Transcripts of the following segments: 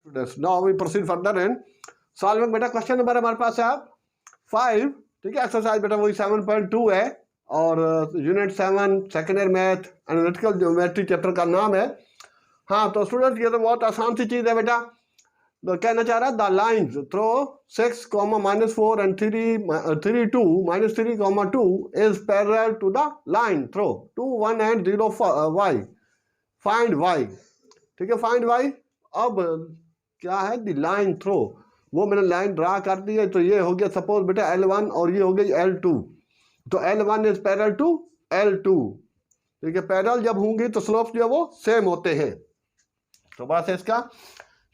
students, now we proceed further and solving बेटा question number हमारे पास है आप 5, ठीक है। एक्सरसाइज बेटा वही 7.2 है और unit 7 second year math analytical geometry chapter का नाम है। हाँ तो स्टूडेंट्स ये तो बहुत आसान सी चीज़ है बेटा। तो कहना चाह रहा है the lines throw 6, -4 and 3, 2, -3, 2 is parallel to the line throw 2, 1 and 0 y, find y, ठीक है। Find y। अब क्या है द लाइन थ्रो, वो मैंने लाइन ड्रा कर दी है। तो ये हो गया सपोज बेटा L1 और ये हो गई L2। तो L1 is parallel to L2, ठीक है। पैरेलल जब होंगी तो स्लोप्स जो है वो सेम होते हैं। तो बस इसका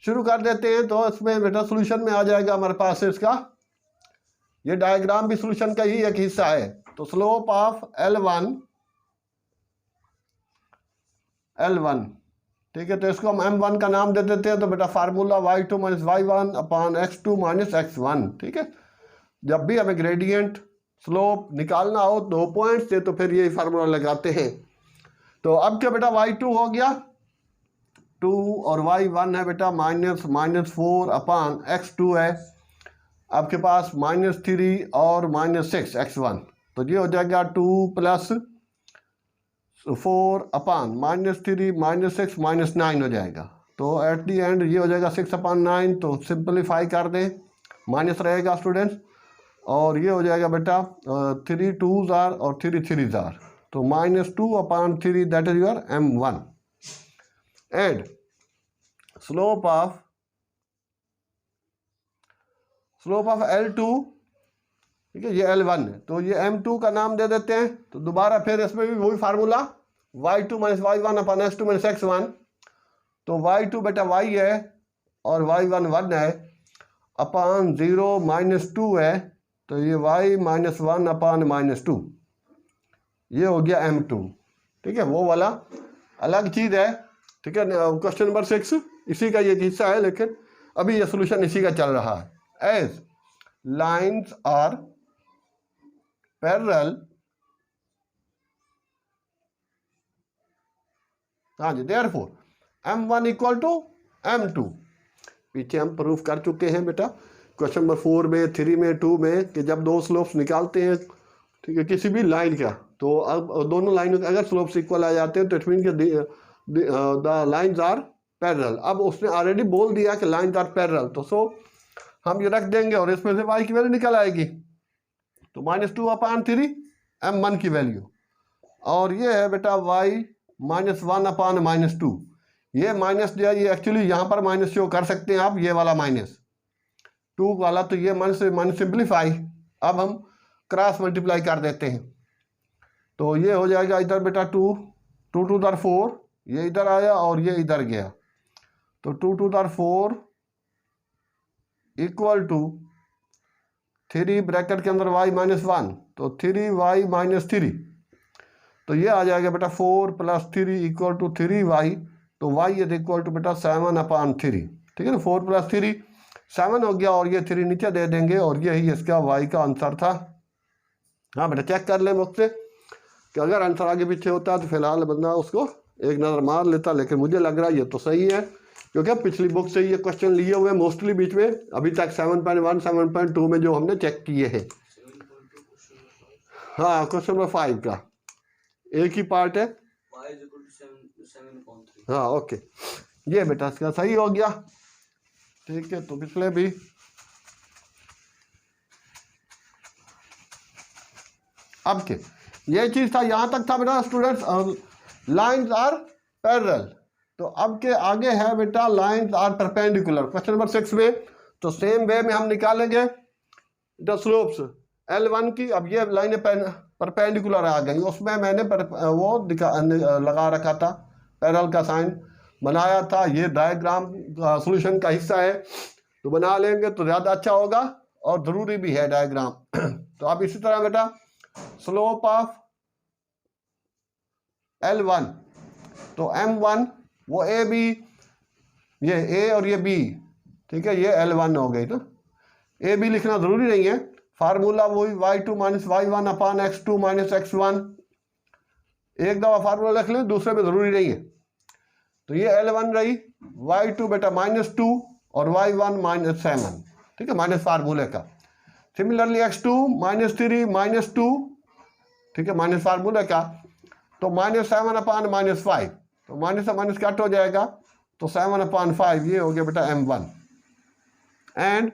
शुरू कर देते हैं। तो इसमें बेटा सॉल्यूशन में आ जाएगा हमारे पास इसका, ये डायग्राम भी सॉल्यूशन का ही एक हिस्सा है। तो स्लोप ऑफ L1, ठीक है। तो इसको हम M1 का नाम दे देते हैं। तो बेटा formula y2 - y1 upon x2 - x1, ठीक है। जब भी हमें ग्रेडियंट स्लोप निकालना हो 2 पॉइंट से तो फिर यही फार्मूला लगाते हैं। तो अब क्या बेटा y2 हो गया 2 और y1 है बेटा -4 अपॉन x2 है आपके पास -3 और -6 x1। तो ये हो जाएगा 2 + 4 अपॉन -3 -6 -9 हो जाएगा। तो एट दी एंड ये हो जाएगा 6 अपॉन 9। तो सिंपलीफाई कर दें, माइनस रहेगा स्टूडेंट्स। और ये हो जाएगा बेटा 3 2s आर और 3 3s आर। तो -2 upon 3 that is your M1 and slope of L2, ठीक है। ये L1 है तो ये M2 का नाम दे देते हैं। तो दोबारा फिर इसमें भी वही formula y2 - y1 upon x2 - x1। तो y2 बेटा y है और y1 1 है अपॉन 0 -2 है। तो ये y -1 अपॉन -2, ये हो गया M2, ठीक है। वो वाला अलग चीज़ है, ठीक है। क्वेश्चन नंबर 6 इसी का ये हिस्सा है, लेकिन अभी ये सोल्यूशन इसी का चल रहा है। एज लाइन्स आर पैरेलल, हाँ जी, देयरफॉर M1 = M2। पीछे हम प्रूफ कर चुके हैं बेटा क्वेश्चन नंबर 4 में, 3 में, 2 में कि जब दो स्लोप्स निकालते हैं, ठीक है, किसी भी लाइन का, तो अब दोनों लाइनों के अगर स्लोप्स इक्वल आ जाते हैं तो इट मीन कि द लाइन्स आर पैरेलल। अब उसने ऑलरेडी बोल दिया कि लाइन्स आर पैरेलल, तो सो हम ये रख देंगे और इसमें से y की वैल्यू निकल आएगी। तो -2 अपॉन 3 M1 की वैल्यू, और ये है बेटा y -1 अपॉन -2। ये माइनस जो है ये एक्चुअली यहाँ पर माइनस शो कर सकते हैं आप, ये वाला -2 वाला। तो ये माइनस सिंप्लीफाई, अब हम क्रॉस मल्टीप्लाई कर देते हैं। तो ये हो जाएगा इधर बेटा 2 2 * 4, ये इधर आया और ये इधर गया। तो 2 * 4 = 3 ब्रैकेट के अंदर y -1, तो 3y - 3। तो ये आ जाएगा बेटा 4 + 3 = 3y। तो y इज इक्वल टू बेटा 7 अपॉन 3, ठीक है ना। 4 + 3 7 हो गया और ये 3 नीचे दे देंगे और यही इसका y का आंसर था। हाँ बेटा चेक कर ले मुझसे कि अगर आंसर आगे पीछे होता तो फिलहाल बंदा उसको एक नज़र मार लेता, लेकिन मुझे लग रहा है ये तो सही है, क्योंकि पिछली बुक से ये क्वेश्चन लिए हुए मोस्टली बीच में अभी तक 7.1 7.2 में जो हमने चेक किए हैं। हाँ क्वेश्चन नंबर 5 का एक ही पार्ट है। हाँ ओके, ये बेटा इसका सही हो गया, ठीक है। तो पिछले भी अब के ये चीज था, यहां तक था बेटा स्टूडेंट्स लाइन्स आर पैरेलल। तो अब के आगे है बेटा lines are perpendicular, question number 6 में। तो सेम वे में हम निकालेंगे द स्लोप्स L1 की। अब ये लाइनें परपेंडिकुलर आ गई, उसमें मैंने वो लगा रखा था, पैरेलल का साइन बनाया था। ये डायग्राम सॉल्यूशन का हिस्सा है, तो बना लेंगे तो ज़्यादा अच्छा होगा और ज़रूरी भी है डायग्राम। तो अब इसी तरह बेटा स्लोप ऑफ L1, तो M1 वो AB, ये A और ये B, ठीक है, ये L1 हो गई। तो AB लिखना ज़रूरी नहीं है, फार्मूला वही y2 - y1 upon x2 - x1। एक दफ़ा फार्मूला लिख लें, दूसरे में ज़रूरी नहीं है। तो ये L1 रही, y2 बेटा -2 और y1 -7, ठीक है, माइनस फार्मूले का। सिमिलरली x2 -3 -2, ठीक है, माइनस फार्मूले का। तो -7/-5, तो माइनस से माइनस कट हो जाएगा, तो 7/5 ये हो गया बेटा m1। And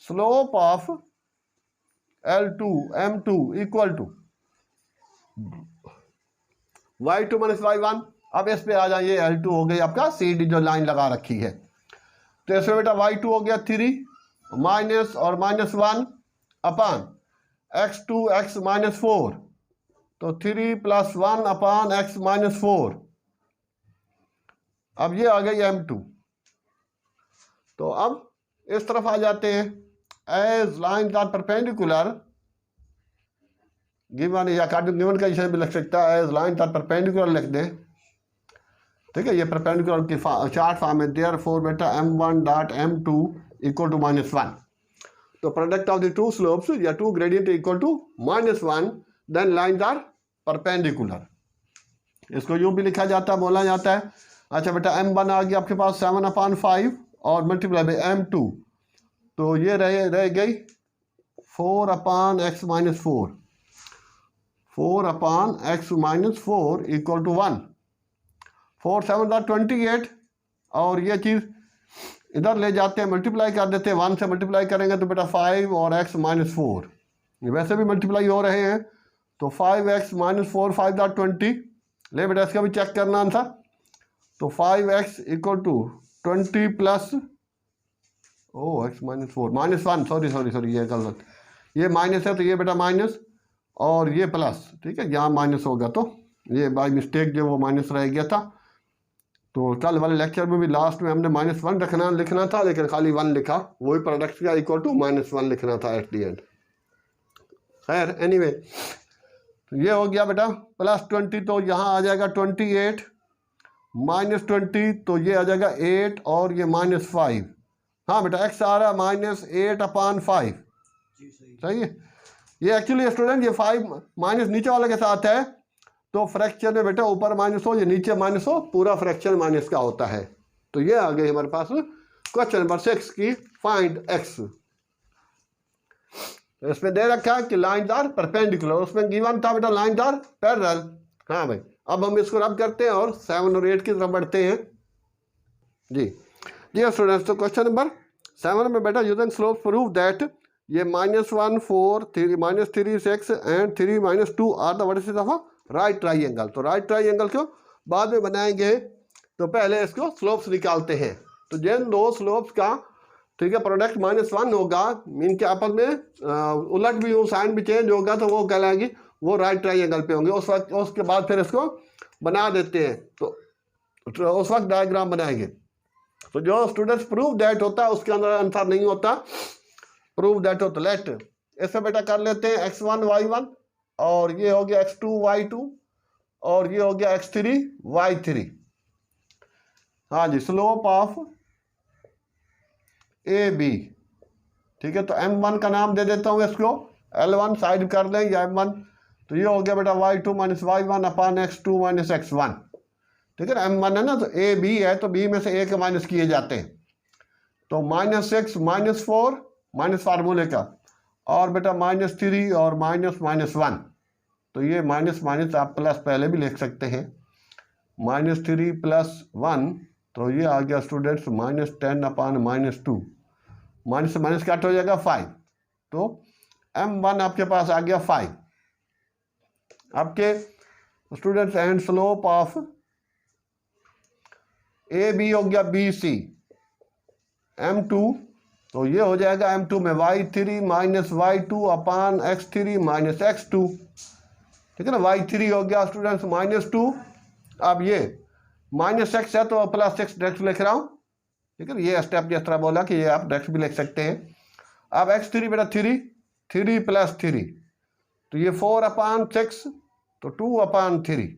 slope of L2 m2 equal to y2 - y1। अब इस पे आ जाइए, L2 हो गई आपका CD जो लाइन लगा रखी है, तो इसमें बेटा y2 हो गया 3 माइनस और -1 अपान x2 x -4, तो 3 + 1 अपान x -4। अब ये आ गई m2। तो अब इस तरफ आ जाते हैं, as line are perpendicular given, या गिवन का विषय भी लिख सकता है, एज लाइन आर परपेंडिकुलर लिख दें, ठीक है, ये परपेंडिकुलर की चार्ट फॉर्म है। देयरफॉर बेटा m1 dot m2 equal to -1। तो product of the two slopes या two gradient equal to -1, then lines are perpendicular. इसको यूं भी लिखा जाता है, बोला जाता है। अच्छा बेटा m1 आ गया आपके पास 7/5 और मल्टीप्लाई बाई m2, तो ये रह गई 4/x -4, 4/x -4 इक्वल टू 1। 4 7 28, और ये चीज़ इधर ले जाते हैं, मल्टीप्लाई कर देते हैं, 1 से मल्टीप्लाई करेंगे तो बेटा 5 और x -4, ये वैसे भी मल्टीप्लाई हो रहे हैं, तो 5x -4 5 20। ले बेटा इसका भी चेक करना आंसर, तो 5x equal to 20 plus x -4 -1, sorry ये गलत, ये माइनस है तो ये बेटा माइनस और ये प्लस, ठीक है, यहाँ माइनस होगा तो ये बाय मिस्टेक जो वो माइनस रह गया था। तो कल वाले लेक्चर में भी लास्ट में हमने -1 लिखना था, लेकिन खाली 1 लिखा, वही प्रोडक्ट का इक्वल टू -1 लिखना था एट दी एंड। खैर एनीवे, तो ये हो गया बेटा +20, तो यहाँ आ जाएगा 28 -20, तो ये आ जाएगा 8 और ये -5। हाँ बेटा x आ रहा है -8/5, सही है। ये एक्चुअली स्टूडेंट ये 5 माइनस नीचे वाले के साथ है, तो फ्रैक्शन में बेटा ऊपर माइनस हो, ये नीचे माइनस हो, पूरा फ्रैक्शन माइनस का होता है। तो ये आ गई हमारे पास क्वेश्चन नंबर 6 की फाइंड x। तो इसमें दे रखा है कि लाइन्स आर परपेंडिकुलर, उसमें गिवन था बेटा लाइन्स आर पैरेलल। हाँ भाई, अब हम इसको रब करते हैं और 7 और 8 की तरफ बढ़ते हैं। जी स्टूडेंट्स, तो क्वेश्चन नंबर 7 में बेटा यूजिंग स्लोप प्रूव दैट ये -1 4 3 -3 6 and 3 -2 are the vertices of a right triangle. तो राइट ट्राइंगल को बाद में बनाएंगे, तो पहले इसको स्लोप्स निकालते हैं। तो जिन दो स्लोप्स का, ठीक है, प्रोडक्ट -1 होगा, इनके आपस में उलट भी हो, साइन भी चेंज होगा, तो वो कहलाएंगी, वो राइट ट्राइंगल पे होंगे। उस वक्त उसके बाद फिर इसको बना देते हैं, तो उस वक्त डायग्राम बनाएंगे। तो जो स्टूडेंट्स प्रूव दैट होता है उसके अंदर आंसर नहीं होता, प्रूव दैट होता। लेट इससे बेटा कर लेते हैं x1 y1, और ये हो गया x2 y2, और ये हो गया x3 y3। हाँ जी, स्लोप ऑफ ए बी, ठीक है, तो m1 का नाम दे देता हूँ इसको, L1 साइड कर लें या m1, तो ये हो गया बेटा y2 - y1/x2 - x1, ठीक है ना। m1 है ना, तो ए बी है, तो b में से a के माइनस किए जाते हैं, तो -6 -4 माइनस फार्मूले का, और बेटा -3 और -1, तो ये माइनस माइनस आप प्लस पहले भी लिख सकते हैं, -3 + 1, तो ये आ गया स्टूडेंट्स -10/-2, माइनस से माइनस कट हो जाएगा 5, तो m1 आपके पास आ गया 5 आपके students. And slope of A B हो गया BC m2, तो ये हो जाएगा m2 में y3 - y2/x3 - x2, ठीक है ना। y3 हो गया स्टूडेंट्स -2, अब ये -6 है तो +6 डायरेक्ट लिख रहा हूँ, ठीक है ना। ये स्टेप जिस तरह बोला कि ये आप डायरेक्ट भी लिख सकते हैं। अब x3 बेटा 3 + 3, तो ये 4/6, तो 2/3,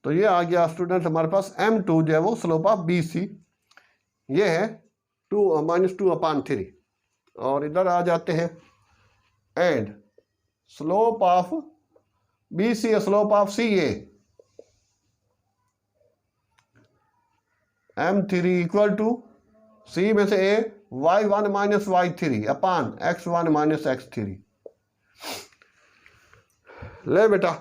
तो ये आ गया स्टूडेंट्स हमारे पास m2 जो है वो स्लोप ऑफ BC, ये है -2/3। और इधर आ जाते हैं, and slope of BC slope of CA, M3 equal to C में से ए y1 माइनस y3 अपान x1 माइनस x3। ले बेटा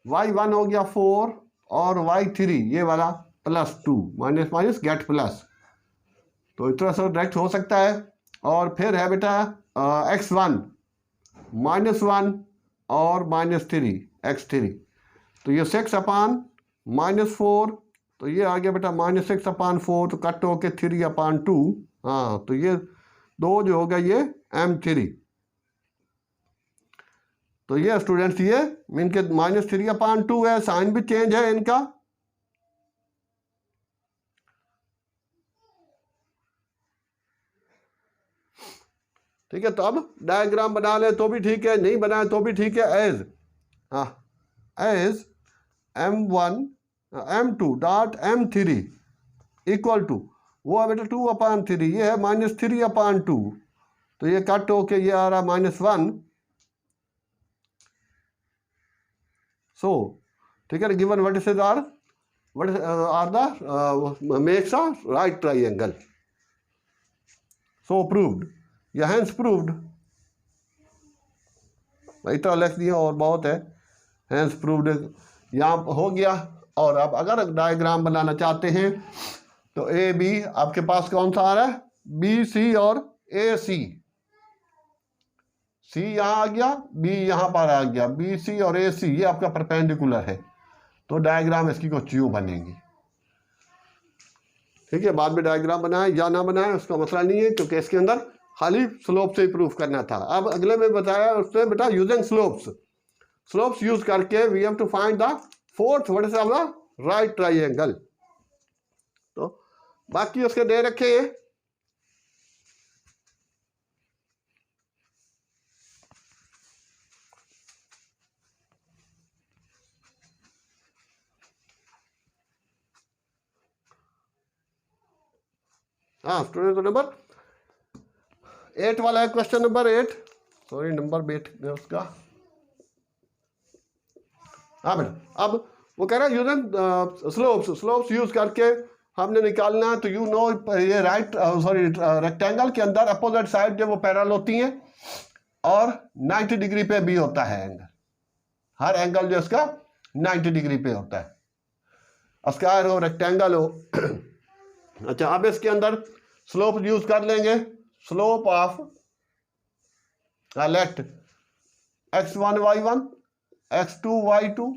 y1 हो गया 4 और y3 ये वाला +2 माइनस माइनस गेट प्लस, तो इतना सा डायरेक्ट हो सकता है। और फिर है बेटा x1 -1 और -3 x3, तो ये 6 अपान -4, तो ये आ गया बेटा -6 अपान 4, तो कट होके 3 अपान 2। हाँ तो ये 2 जो हो गया ये M3। तो ये स्टूडेंट्स ये मीन के -3 अपान 2 है, साइन भी चेंज है इनका। ठीक है, तो अब डायग्राम बना ले तो भी ठीक है, नहीं बनाए तो भी ठीक है। As as M1 M2 dot M3 equal to वो है बेटा 2 अपान 3, ये है -3 अपान 2, तो ये कट होके ये आ रहा -1। सो ठीक है, given vertices are the makes a right triangle, so proved या हेंस प्रूव्ड। इतना लिख दिया और बहुत है, हेंस प्रूव्ड यहाँ हो गया। और अब अगर डायग्राम बनाना चाहते हैं तो ए बी आपके पास कौन सा आ रहा है, बी सी और ए सी। सी यहाँ आ गया, बी यहाँ पर आ गया, बी सी और ए सी ये आपका परपेंडिकुलर है, तो डायग्राम इसकी कुछ यूं बनेगी। ठीक है, बाद में डायग्राम बनाए या ना बनाए उसका मसला नहीं है, क्योंकि इसके अंदर खाली स्लोप से ही प्रूफ करना था। अब अगले में बताया उसने बेटा यूजिंग स्लोप्स यूज करके we have to find the fourth vertex of the right triangle. तो बाकी उसके दे रखे हैं। हाँ स्टूडेंट, तो नंबर 8 वाला है, क्वेश्चन नंबर 8, सॉरी नंबर 8 उसका। हाँ बेटा, अब वो कह रहा है यूजिंग स्लोप्स यूज करके हमने निकालना है। तो यू नो ये राइट सॉरी रेक्टेंगल के अंदर अपोजिट साइड जो वो पैरेलल होती हैं और 90 डिग्री पे भी होता है एंगल, हर एंगल जो इसका 90 डिग्री पे होता है, स्क्वायर हो रेक्टेंगल हो। अच्छा, अब इसके अंदर स्लोप यूज कर लेंगे। Slope of late x1 y1 x2 y2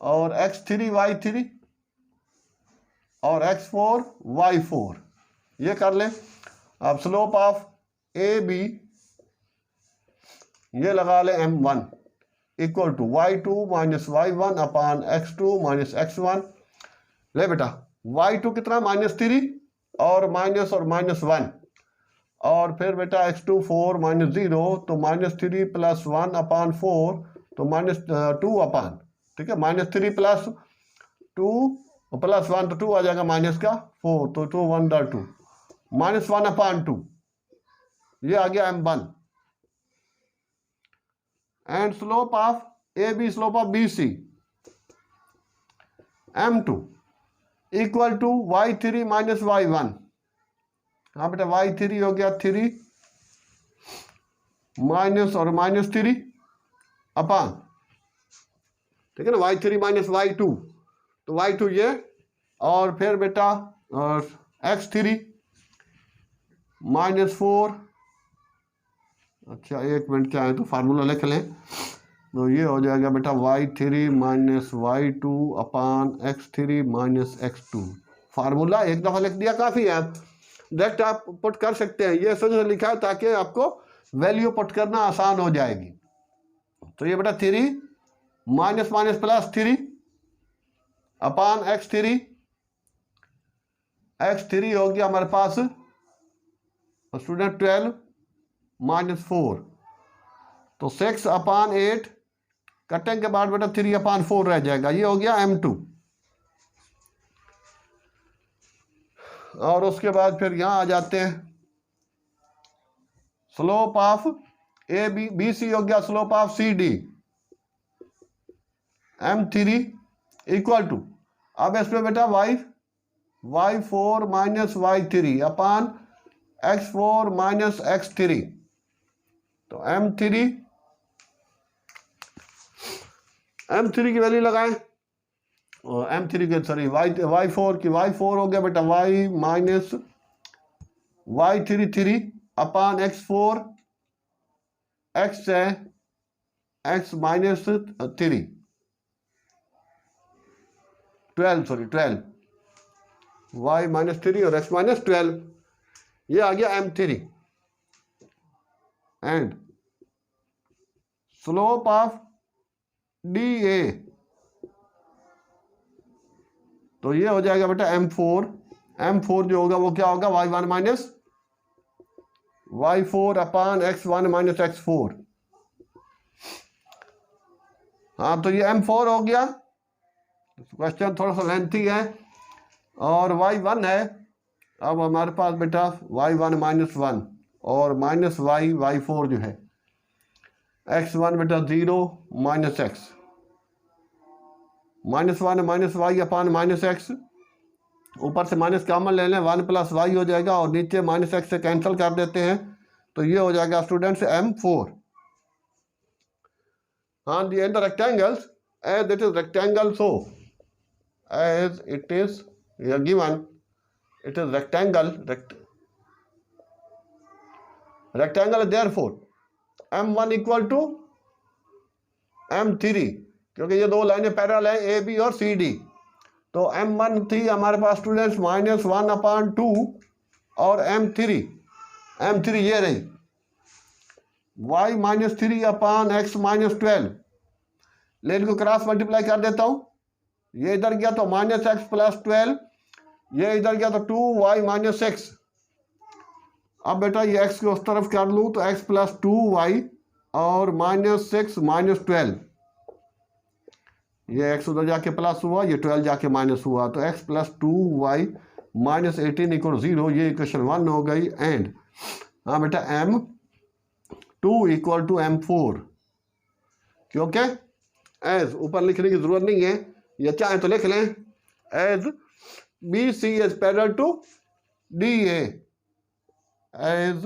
और x3 y3 और x4 y4 ये कर ले। अब स्लोप ऑफ ए बी ये लगा ले m1 equal to y2 minus y1 upon x2 minus x1। ले बेटा y2 कितना -3 और -1, और फिर बेटा x2 4 -0, तो -3 + 1 अपान 4, तो -2 अपान, ठीक है, -3 + 2 + 1 तो 2 आ जाएगा, -4 तो 2 1 2 -1 अपान 2, ये आ गया M1। And slope of A B, slope of B C M2 equal to y3 minus y1। हाँ बेटा y3 हो गया 3 माइनस और -3 अपान, ठीक है ना, y3 माइनस y2, तो y2 ये, और फिर बेटा x3 -4। अच्छा एक मिनट, क्या है तो फार्मूला लिख लें, तो ये हो जाएगा बेटा y3 माइनस y2 अपान x3 माइनस x2। फार्मूला एक दफ़ा लिख दिया काफ़ी है, डायरेक्ट आप पुट कर सकते हैं, ये सोच लिखा है ताकि आपको वैल्यू पुट करना आसान हो जाएगी। तो ये बेटा 3 माइनस माइनस +3 अपान x3 हो गया हमारे पास स्टूडेंट 12 -4, तो 6 अपान 8 कटेंगे के बाद बेटा 3 अपान 4 रह जाएगा, ये हो गया M2। और उसके बाद फिर यहाँ आ जाते हैं, slope of A B C हो गया slope of C D M3 equal to, अब इसमें बेटा y y4 माइनस y3 अपान x4 माइनस x3। तो m3 की वैल्यू लगाएं, और m3 के सॉरी y4 की y4 हो गया बेटा y माइनस y3 अपान x4 x है x माइनस 3 12 y माइनस 3 और x माइनस 12, ये आ गया m3। And slope of DA, तो ये हो जाएगा बेटा m4 जो होगा वो क्या होगा y1 माइनस y4 अपान x1 माइनस x4। हाँ, तो ये m4 हो गया। क्वेश्चन थोड़ा सा लेंथी है, और y1 है। अब हमारे पास बेटा y1 माइनस 1 और माइनस y4 जो है x1 बेटा 0 minus x minus 1 minus y upon minus x, ऊपर से माइनस कॉमन ले लें 1 प्लस y हो जाएगा, और नीचे माइनस x से कैंसिल कर देते हैं, तो ये हो जाएगा स्टूडेंट्स m4। हाँ, the and the rectangles as it is rectangle, so as it is given, it is rectangle, therefore m1 equal to m3, क्योंकि ये दो लाइनें पैरेलल हैं ए बी और सी डी। तो m1 थी हमारे पास स्टूडेंट्स माइनस 1 अपान 2, और m3 ये रही y माइनस 3 अपान x माइनस 12। ले इनको क्रॉस मल्टीप्लाई कर देता हूँ, ये इधर गया तो माइनस एक्स प्लस 12, ये इधर गया तो 2y माइनस 6। अब बेटा ये x को उस तरफ कर लूँ तो x प्लस 2y और माइनस 6 माइनस 12, ये x उधर जाके प्लस हुआ, ये 12 जाके माइनस हुआ, तो x plus 2y minus 18 equal 0, ये इक्वेशन 1 हो गई। एंड हाँ बेटा m2 इक्वल टू m4, क्योंकि एज ऊपर लिखने की जरूरत नहीं है, ये चाहे तो लिख लें as BC is parallel to DA, as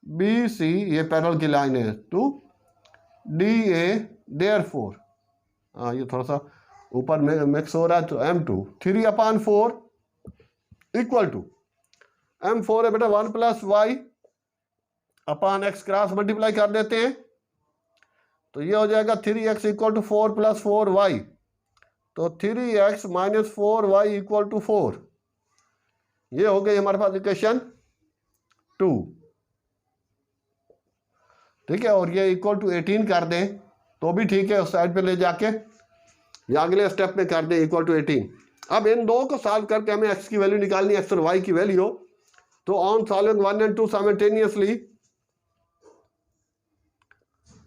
BC ये पैरेलल की लाइन है टू DA, देयरफॉर हाँ ये थोड़ा सा ऊपर में मिक्स हो रहा है, तो m2 3 upon 4 equal to m4 है बेटा 1 प्लस y अपान x, क्रॉस मल्टीप्लाई कर देते हैं, तो ये हो जाएगा 3x equal to 4 plus 4y, तो 3x minus 4y equal to 4। ये हो गई हमारे पास इक्वेशन 2, ठीक है। और ये इक्वल टू 18 कर दें तो भी ठीक है, उस साइड पे ले जाके या अगले स्टेप में कर दें इक्वल टू 18। अब इन दो को सॉल्व करके हमें x की वैल्यू निकालनी है, x और y की वैल्यू। तो on solving 1 and 2 simultaneously,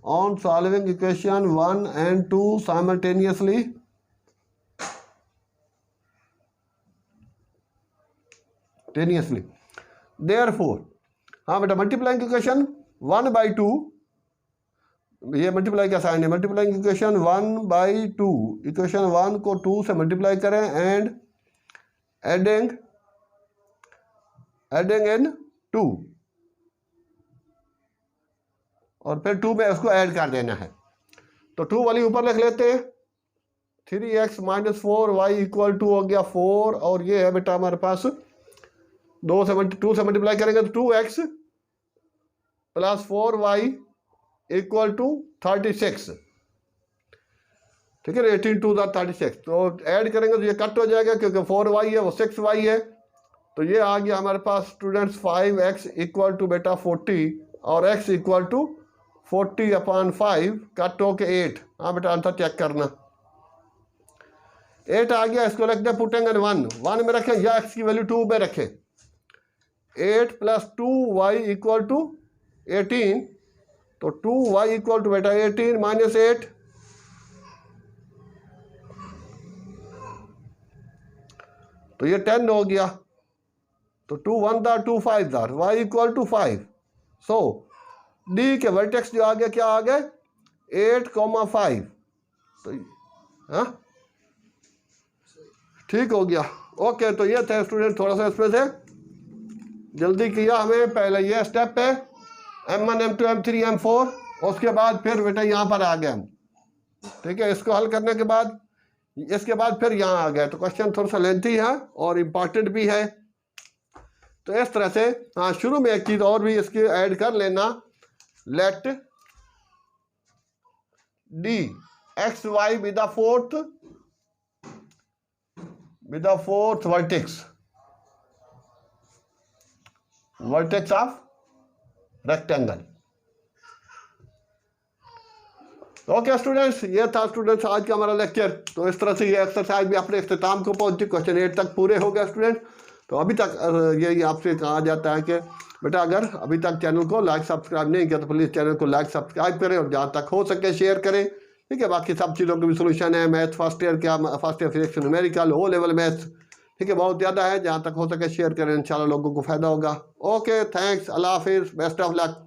on solving equation 1 and 2 simultaneously, therefore हाँ बेटा मल्टीप्लाइंग इक्वेशन 1 by 2, ये मल्टीप्लाई का साइन है, मल्टीप्लाइंग इक्वेशन 1 by 2, इक्वेशन 1 को 2 से मल्टीप्लाई करें एंड एडिंग इन 2, और फिर 2 में उसको ऐड कर देना है। तो 2 वाली ऊपर लिख लेते हैं, 3x minus 4y equal to हो गया 4, और ये है बेटा हमारे पास 2 से मल्टीप्लाई करेंगे तो 2x plus 4y equal to 36, ठीक है। 18 2 36, तो ऐड करेंगे तो ये कट हो जाएगा, क्योंकि 4y है वो 6y है, तो ये आ गया हमारे पास स्टूडेंट्स 5x इक्वल टू बेटा 40, और x equal to 40 upon 5 cut हो के 8। हाँ बेटा आंसर चेक करना, 8 आ गया, इसको रख दे पुटिंग इन 1 में रखें, या x की वैल्यू 2 में रखें। 8 प्लस 2y इक्वल टू 18, तो 2y इक्वल टू बेटा 18 माइनस 8, तो ये 10 हो गया, तो 2 1 दार 2 5 दार, y equal to 5। So D के वर्टेक्स जो आ गया, क्या आ गया 8, 5, तो हाँ ठीक हो गया। ओके, तो ये थे स्टूडेंट, थोड़ा सा इसमें से जल्दी किया हमें। पहले ये स्टेप है M1 M2 M3 M4, उसके बाद फिर बेटा यहाँ पर आ गए हम। ठीक है, इसको हल करने के बाद इसके बाद फिर यहाँ आ गए। तो क्वेश्चन थोड़ा सा लेंथी है और इम्पॉर्टेंट भी है। तो इस तरह से हाँ, शुरू में एक चीज और भी इसकी ऐड कर लेना, let D X Y with the fourth vertex of rectangle. Okay students, ये था स्टूडेंट्स आज का हमारा लेक्चर। तो इस तरह से ये एक्सरसाइज भी अपने इख्तिताम को पहुंची, क्वेश्चन 8 तक पूरे हो गए स्टूडेंट। तो अभी तक ये आपसे कहा जाता है कि बेटा अगर अभी तक चैनल को लाइक सब्सक्राइब नहीं किया तो प्लीज़ चैनल को लाइक सब्सक्राइब करें और जहाँ तक हो सके शेयर करें। ठीक है, बाकी सब चीज़ों के भी सोल्यूशन है, math first year physics numerical O level math, ठीक है, बहुत ज़्यादा है। जहाँ तक हो सके शेयर करें, इंशाल्लाह लोगों को फ़ायदा होगा। ओके, थैंक्स, अल्लाह हाफिज़, बेस्ट ऑफ लक।